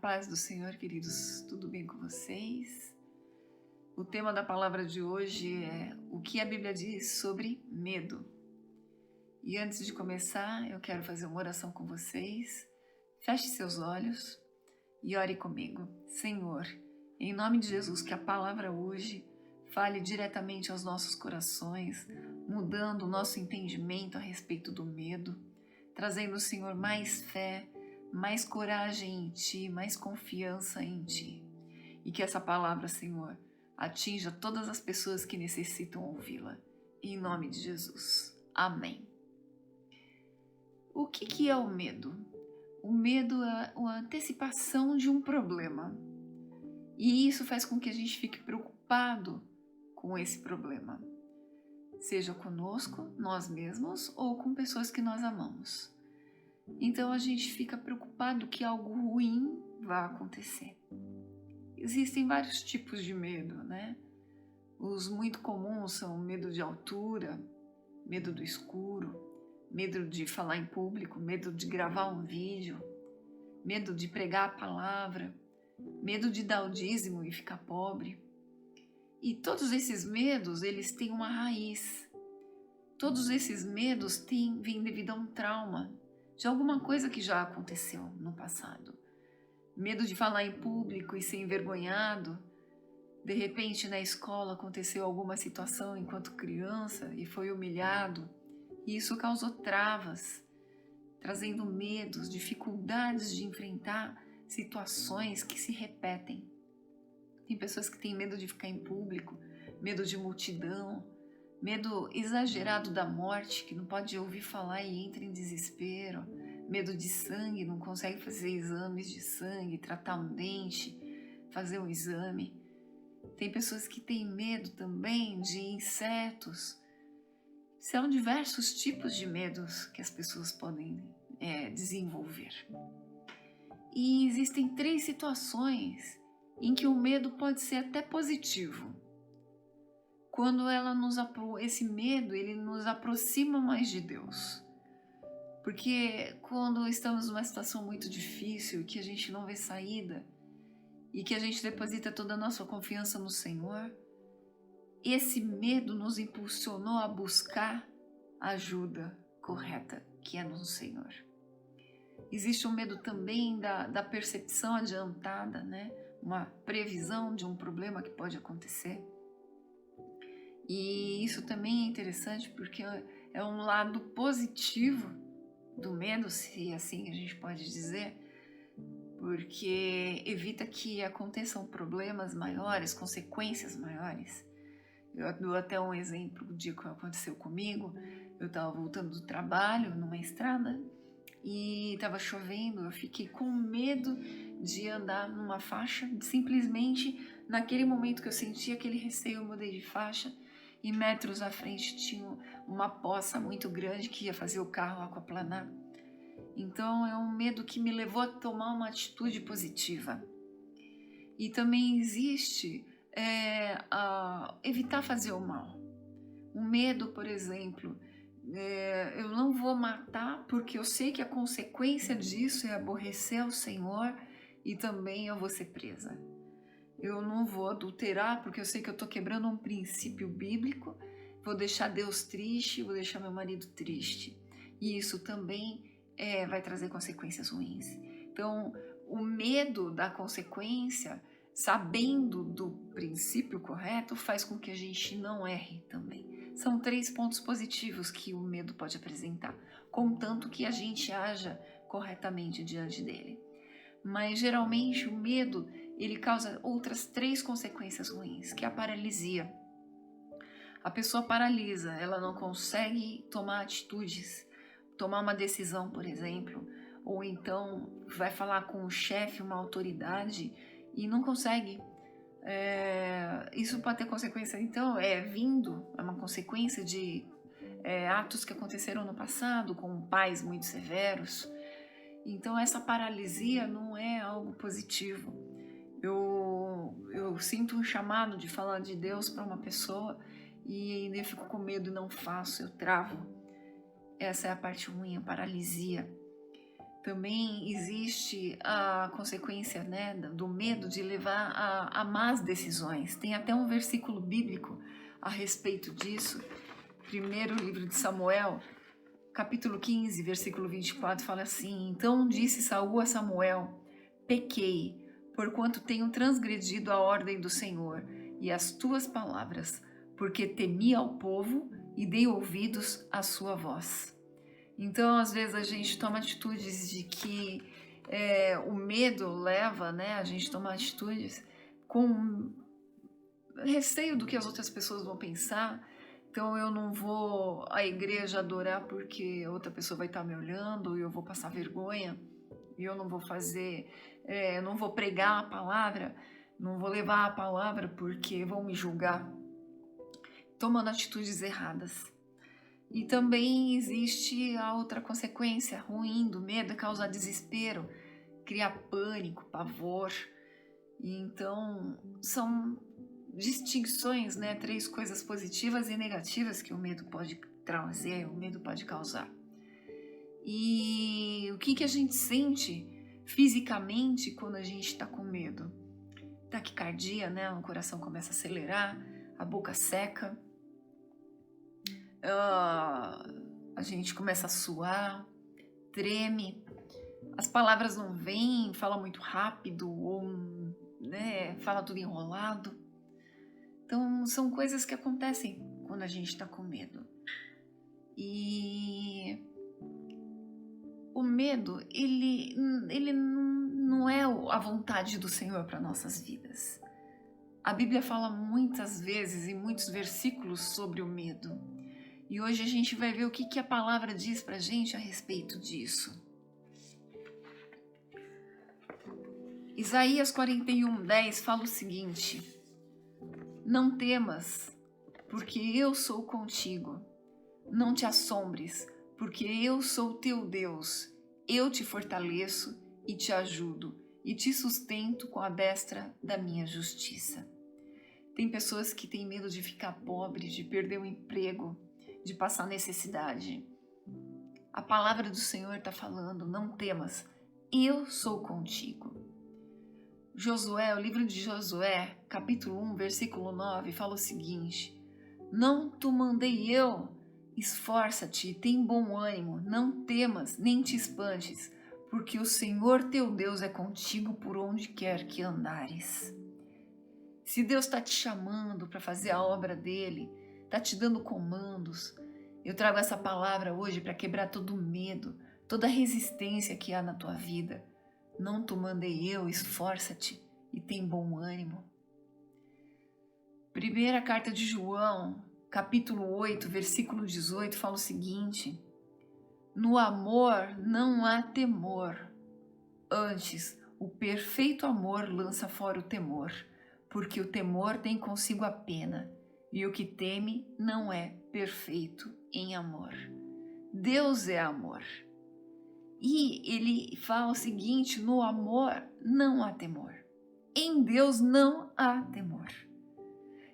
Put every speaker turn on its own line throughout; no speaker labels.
paz do Senhor, queridos, tudo bem com vocês? O tema da palavra de hoje é o que a Bíblia diz sobre medo. E antes de começar, eu quero fazer uma oração com vocês. Feche seus olhos e ore comigo. Senhor, em nome de Jesus, que a palavra hoje fale diretamente aos nossos corações, mudando o nosso entendimento a respeito do medo, trazendo, Senhor, mais fé, mais coragem em Ti, mais confiança em Ti. E que essa palavra, Senhor, atinja todas as pessoas que necessitam ouvi-la. Em nome de Jesus. Amém. O que é o medo? O medo é a antecipação de um problema. E isso faz com que a gente fique preocupado com esse problema. Seja conosco, nós mesmos, ou com pessoas que nós amamos. Então a gente fica preocupado que algo ruim vai acontecer. Existem vários tipos de medo, né? Os muito comuns são medo de altura, medo do escuro, medo de falar em público, medo de gravar um vídeo, medo de pregar a palavra, medo de dar o dízimo e ficar pobre. E todos esses medos, eles têm uma raiz. Todos esses medos vêm devido a um trauma, de alguma coisa que já aconteceu no passado. Medo de falar em público e ser envergonhado. De repente, na escola aconteceu alguma situação enquanto criança e foi humilhado. E isso causou travas, trazendo medos, dificuldades de enfrentar situações que se repetem. Tem pessoas que têm medo de ficar em público, medo de multidão, medo exagerado da morte, que não pode ouvir falar e entra em desespero, medo de sangue, não consegue fazer exames de sangue, tratar um dente, fazer um exame. Tem pessoas que têm medo também de insetos. São diversos tipos de medos que as pessoas podem desenvolver. E existem 3 situações em que o medo pode ser até positivo. Quando esse medo ele nos aproxima mais de Deus. Porque quando estamos numa situação muito difícil, que a gente não vê saída, e que a gente deposita toda a nossa confiança no Senhor, esse medo nos impulsionou a buscar a ajuda correta, que é no Senhor. Existe um medo também da percepção adiantada, né? Uma previsão de um problema que pode acontecer. E isso também é interessante porque é um lado positivo do medo, se assim a gente pode dizer, porque evita que aconteçam problemas maiores, consequências maiores. Eu dou até um exemplo do dia que aconteceu comigo. Eu estava voltando do trabalho numa estrada e estava chovendo. Eu fiquei com medo de andar numa faixa. Simplesmente naquele momento que eu senti aquele receio, eu mudei de faixa. E metros à frente tinha uma poça muito grande que ia fazer o carro aquaplanar. Então é um medo que me levou a tomar uma atitude positiva. E também existe evitar fazer o mal. O medo, por exemplo, eu não vou matar porque eu sei que a consequência disso é aborrecer ao Senhor e também eu vou ser presa. Eu não vou adulterar porque eu sei que eu estou quebrando um princípio bíblico, vou deixar Deus triste, vou deixar meu marido triste. E isso também vai trazer consequências ruins. Então, o medo da consequência, sabendo do princípio correto, faz com que a gente não erre também. São 3 pontos positivos que o medo pode apresentar, contanto que a gente haja corretamente diante dele. Mas geralmente o medo ele causa outras 3 consequências ruins, que é a paralisia. A pessoa paralisa, ela não consegue tomar atitudes, tomar uma decisão, por exemplo, ou então vai falar com um chefe, uma autoridade e não consegue. Isso pode ter consequência, então é uma consequência de atos que aconteceram no passado, com pais muito severos. Então essa paralisia não é algo positivo. Eu sinto um chamado de falar de Deus para uma pessoa e ainda eu fico com medo e não faço, eu travo. Essa é a parte ruim, a paralisia. também existe a consequência, né, do medo de levar a más decisões. Tem até um versículo bíblico a respeito disso. Primeiro livro de Samuel, capítulo 15, versículo 24, fala assim: Então disse Saul a Samuel: Pequei, porquanto tenho transgredido a ordem do Senhor e as tuas palavras, porque temi ao povo e dei ouvidos à sua voz. Então, às vezes a gente toma atitudes de que o medo leva, né, a gente tomar atitudes com receio do que as outras pessoas vão pensar. Então eu não vou à igreja adorar porque outra pessoa vai estar me olhando e eu vou passar vergonha. E eu não vou fazer, não vou pregar a palavra, não vou levar a palavra porque vão me julgar, tomando atitudes erradas. E também existe a outra consequência ruim do medo, é causar desespero, criar pânico, pavor. E então são distinções, né? 3 coisas positivas e negativas que o medo pode trazer, o medo pode causar. E o que a gente sente fisicamente quando a gente está com medo? Taquicardia, né? O coração começa a acelerar, a boca seca, a gente começa a suar, treme, as palavras não vêm, fala muito rápido ou, né, fala tudo enrolado. Então são coisas que acontecem quando a gente está com medo. E o medo, ele não é a vontade do Senhor para nossas vidas. A Bíblia fala muitas vezes, em muitos versículos, sobre o medo. E hoje a gente vai ver o que a palavra diz pra gente a respeito disso. Isaías 41:10 fala o seguinte: Não temas, porque eu sou contigo. Não te assombres, porque eu sou teu Deus. Eu te fortaleço e te ajudo, e te sustento com a destra da minha justiça. Tem pessoas que têm medo de ficar pobre, de perder o emprego, de passar necessidade. A palavra do Senhor está falando: não temas, eu sou contigo. Josué, o livro de Josué, capítulo 1, versículo 9, fala o seguinte: Não te mandei eu? Esforça-te e tem bom ânimo, não temas, nem te espantes, porque o Senhor teu Deus é contigo por onde quer que andares. Se Deus está te chamando para fazer a obra dele, está te dando comandos, eu trago essa palavra hoje para quebrar todo o medo, toda a resistência que há na tua vida. Não te mandei eu, esforça-te e tem bom ânimo. Primeira carta de João, capítulo 8, versículo 18, fala o seguinte: No amor não há temor, antes o perfeito amor lança fora o temor, porque o temor tem consigo a pena, e o que teme não é perfeito em amor. Deus é amor. E ele fala o seguinte: no amor não há temor. Em Deus não há temor.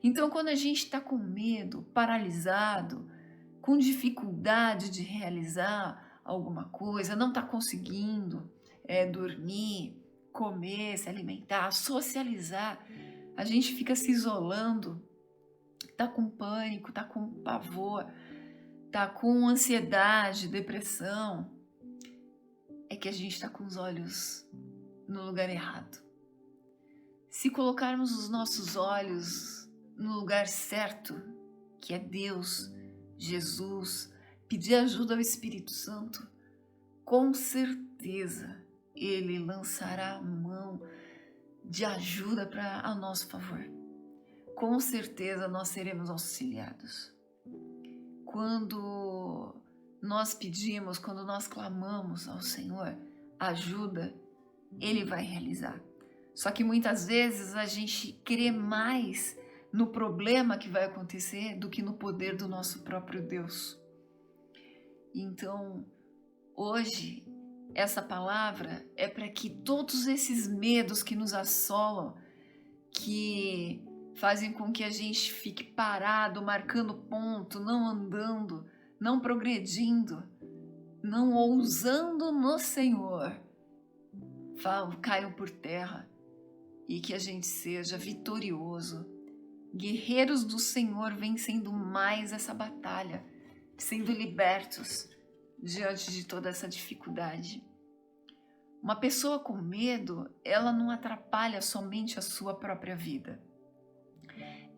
Então, quando a gente está com medo, paralisado, com dificuldade de realizar alguma coisa, não está conseguindo dormir, comer, se alimentar, socializar, a gente fica se isolando, está com pânico, está com pavor, está com ansiedade, depressão, é que a gente está com os olhos no lugar errado. Se colocarmos os nossos olhos no lugar certo, que é Deus, Jesus, pedir ajuda ao Espírito Santo, com certeza Ele lançará a mão de ajuda a nosso favor. Com certeza nós seremos auxiliados. Quando nós pedimos, quando nós clamamos ao Senhor ajuda, Ele vai realizar. Só que muitas vezes a gente crê mais no problema que vai acontecer do que no poder do nosso próprio Deus. Então, hoje, essa palavra é para que todos esses medos que nos assolam, que fazem com que a gente fique parado, marcando ponto, não andando, não progredindo, não ousando no Senhor, caiam por terra e que a gente seja vitorioso. Guerreiros do Senhor vencendo mais essa batalha, sendo libertos diante de toda essa dificuldade. Uma pessoa com medo, ela não atrapalha somente a sua própria vida.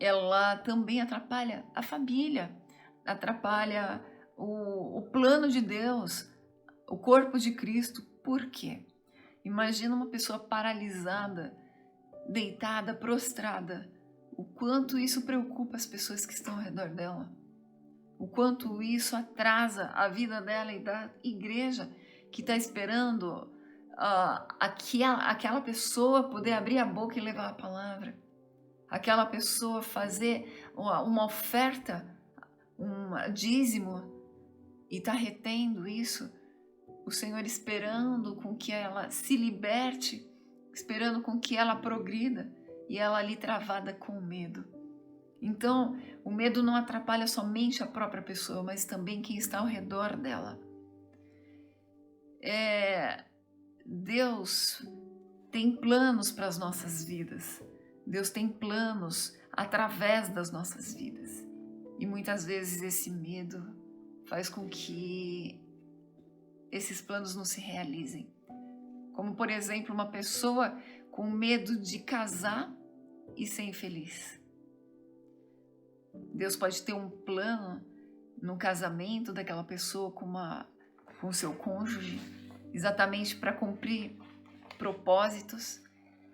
Ela também atrapalha a família, atrapalha o plano de Deus, o corpo de Cristo. Por quê? Imagina uma pessoa paralisada, deitada, prostrada. O quanto isso preocupa as pessoas que estão ao redor dela. O quanto isso atrasa a vida dela e da igreja que está esperando aquela pessoa poder abrir a boca e levar a palavra. Aquela pessoa fazer uma oferta, um dízimo, e está retendo isso. O Senhor esperando com que ela se liberte, esperando com que ela progrida, e ela ali travada com medo. Então, o medo não atrapalha somente a própria pessoa, mas também quem está ao redor dela. Deus tem planos para as nossas vidas. Deus tem planos através das nossas vidas. E muitas vezes esse medo faz com que esses planos não se realizem. Como, por exemplo, uma pessoa com medo de casar e ser infeliz. Deus pode ter um plano no casamento daquela pessoa com o seu cônjuge, exatamente para cumprir propósitos,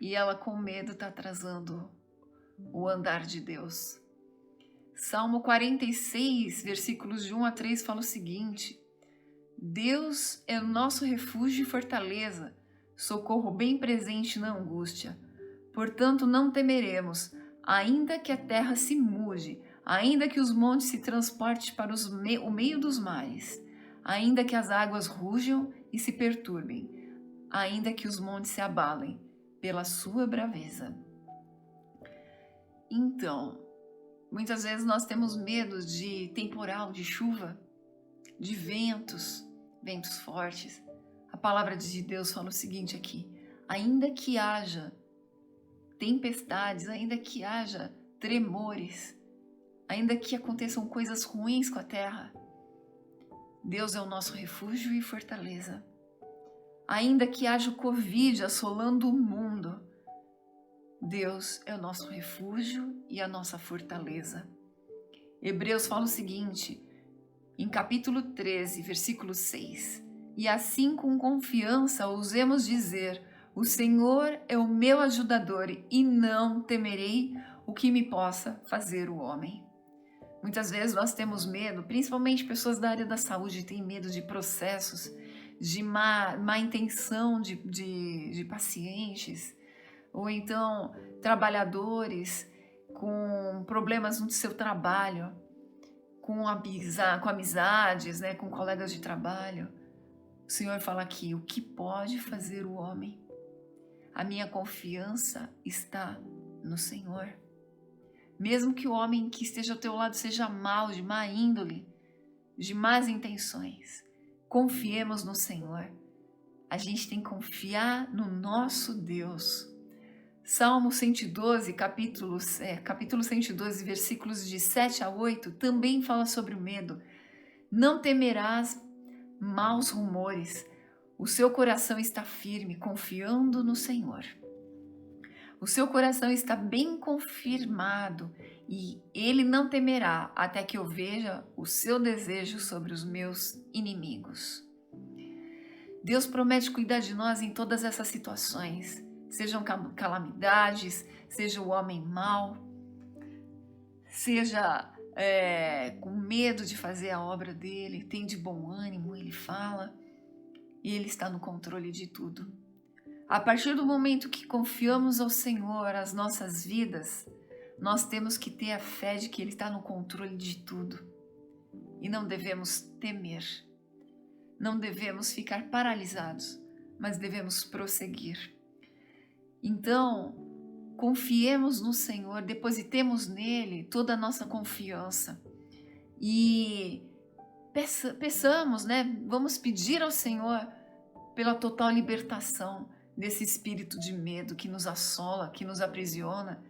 e ela com medo está atrasando o andar de Deus. Salmo 46, versículos de 1 a 3 fala o seguinte: Deus é o nosso refúgio e fortaleza, socorro bem presente na angústia. Portanto, não temeremos, ainda que a terra se mude, ainda que os montes se transportem para o meio dos mares, ainda que as águas rujam e se perturbem, ainda que os montes se abalem pela sua braveza. Então, muitas vezes nós temos medo de temporal, de chuva, de ventos fortes. A palavra de Deus fala o seguinte aqui: ainda que haja tempestades, ainda que haja tremores, ainda que aconteçam coisas ruins com a terra, Deus é o nosso refúgio e fortaleza. Ainda que haja o Covid assolando o mundo, Deus é o nosso refúgio e a nossa fortaleza. Hebreus fala o seguinte, em capítulo 13, versículo 6: E assim com confiança ousemos dizer: o Senhor é o meu ajudador e não temerei o que me possa fazer o homem. Muitas vezes nós temos medo, principalmente pessoas da área da saúde têm medo de processos, de má intenção de pacientes, ou então trabalhadores com problemas no seu trabalho, com amizades, né, com colegas de trabalho. O Senhor fala aqui: o que pode fazer o homem? A minha confiança está no Senhor. Mesmo que o homem que esteja ao teu lado seja mau, de má índole, de más intenções, confiemos no Senhor. A gente tem que confiar no nosso Deus. Salmo 112, capítulo 112, versículos de 7 a 8, também fala sobre o medo. Não temerás maus rumores. O seu coração está firme, confiando no Senhor. O seu coração está bem confirmado e ele não temerá até que eu veja o seu desejo sobre os meus inimigos. Deus promete cuidar de nós em todas essas situações, sejam calamidades, seja o homem mau, seja com medo de fazer a obra dele, tem de bom ânimo, ele fala, e ele está no controle de tudo. A partir do momento que confiamos ao Senhor as nossas vidas, nós temos que ter a fé de que Ele está no controle de tudo. E não devemos temer, não devemos ficar paralisados, mas devemos prosseguir. Então, confiemos no Senhor, depositemos nele toda a nossa confiança e peçamos, né? Vamos pedir ao Senhor pela total libertação desse espírito de medo que nos assola, que nos aprisiona,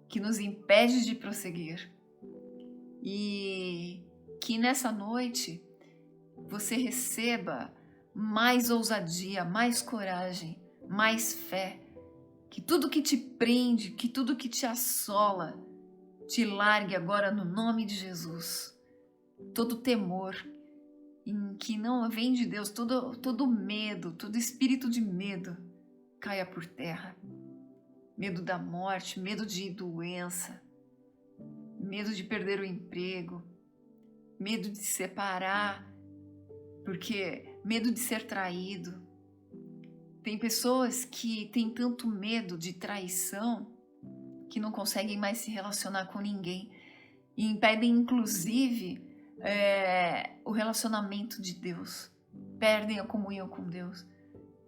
que nos impede de prosseguir. E que nessa noite você receba mais ousadia, mais coragem, mais fé, que tudo que te prende, que tudo que te assola, te largue agora no nome de Jesus. Todo temor em que não vem de Deus, todo medo, todo espírito de medo caia por terra. Medo da morte, medo de doença, medo de perder o emprego, medo de se separar, porque medo de ser traído. Tem pessoas que têm tanto medo de traição que não conseguem mais se relacionar com ninguém e impedem, inclusive, o relacionamento de Deus, perdem a comunhão com Deus.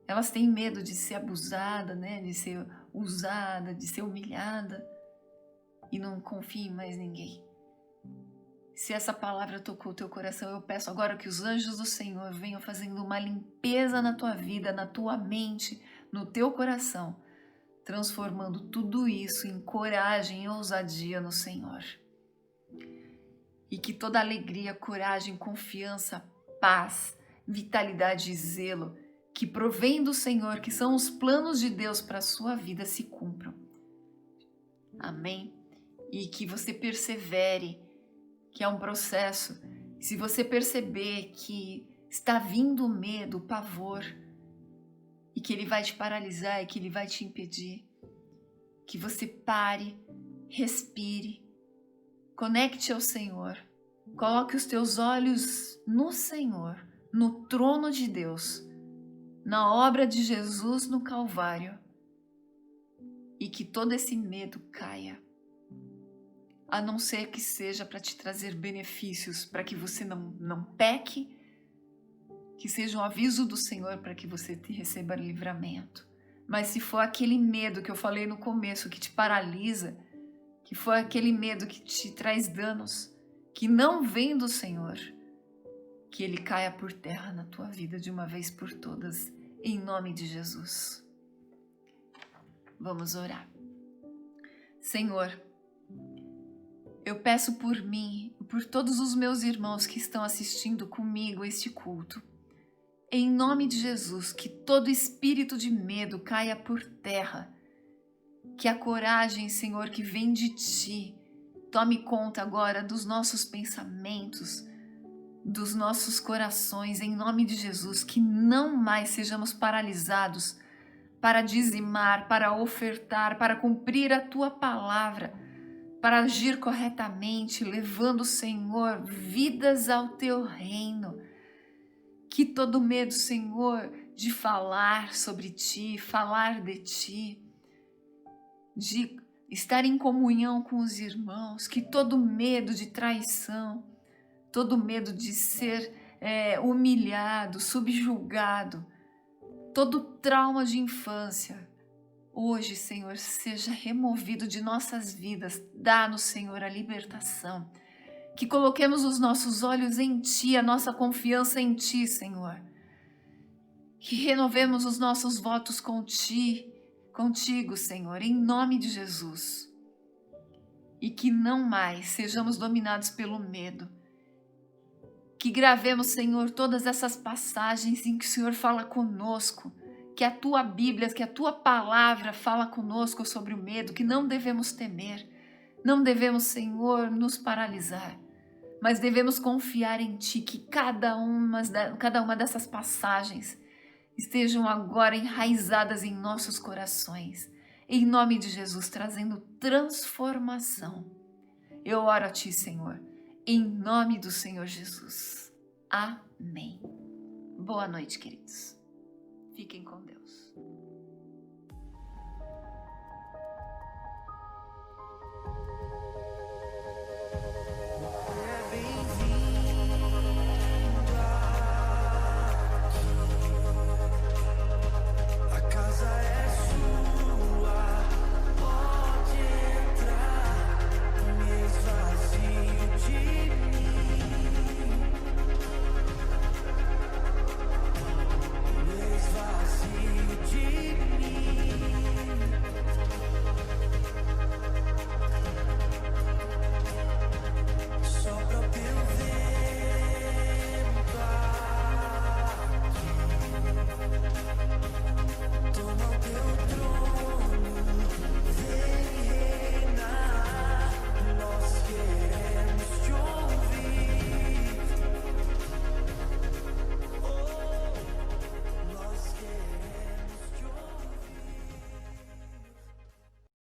Elas têm medo de ser abusada, né? De ser usada, de ser humilhada e não confiam em mais ninguém. Se essa palavra tocou o teu coração, eu peço agora que os anjos do Senhor venham fazendo uma limpeza na tua vida, na tua mente, no teu coração, transformando tudo isso em coragem e ousadia no Senhor. E que toda alegria, coragem, confiança, paz, vitalidade e zelo que provém do Senhor, que são os planos de Deus para a sua vida, se cumpram. Amém? E que você persevere, que é um processo. Se você perceber que está vindo o medo, o pavor, e que ele vai te paralisar e que ele vai te impedir, que você pare, respire, conecte ao Senhor, coloque os teus olhos no Senhor, no trono de Deus, na obra de Jesus no Calvário, e que todo esse medo caia, a não ser que seja para te trazer benefícios, para que você não peque, que seja um aviso do Senhor para que você receba livramento. Mas se for aquele medo que eu falei no começo, que te paralisa, que for aquele medo que te traz danos, que não vem do Senhor, que ele caia por terra na tua vida de uma vez por todas, em nome de Jesus. Vamos orar. Senhor, eu peço por mim e por todos os meus irmãos que estão assistindo comigo este culto, em nome de Jesus, que todo espírito de medo caia por terra, que a coragem, Senhor, que vem de Ti, tome conta agora dos nossos pensamentos, dos nossos corações, em nome de Jesus, que não mais sejamos paralisados para dizimar, para ofertar, para cumprir a Tua palavra, para agir corretamente, levando, Senhor, vidas ao Teu reino. Que todo medo, Senhor, de falar sobre Ti, falar de Ti, de estar em comunhão com os irmãos, que todo medo de traição, todo medo de ser humilhado, subjugado, todo trauma de infância, hoje, Senhor, seja removido de nossas vidas. Dá-nos, Senhor, a libertação. Que coloquemos os nossos olhos em Ti, a nossa confiança em Ti, Senhor. Que renovemos os nossos votos contigo, Senhor, em nome de Jesus. E que não mais sejamos dominados pelo medo. Que gravemos, Senhor, todas essas passagens em que o Senhor fala conosco, que a Tua Bíblia, que a Tua palavra fala conosco sobre o medo, que não devemos temer, não devemos, Senhor, nos paralisar, mas devemos confiar em Ti, que cada uma dessas passagens estejam agora enraizadas em nossos corações, em nome de Jesus, trazendo transformação. Eu oro a Ti, Senhor, em nome do Senhor Jesus. Amém. Boa noite, queridos. Fiquem com Deus.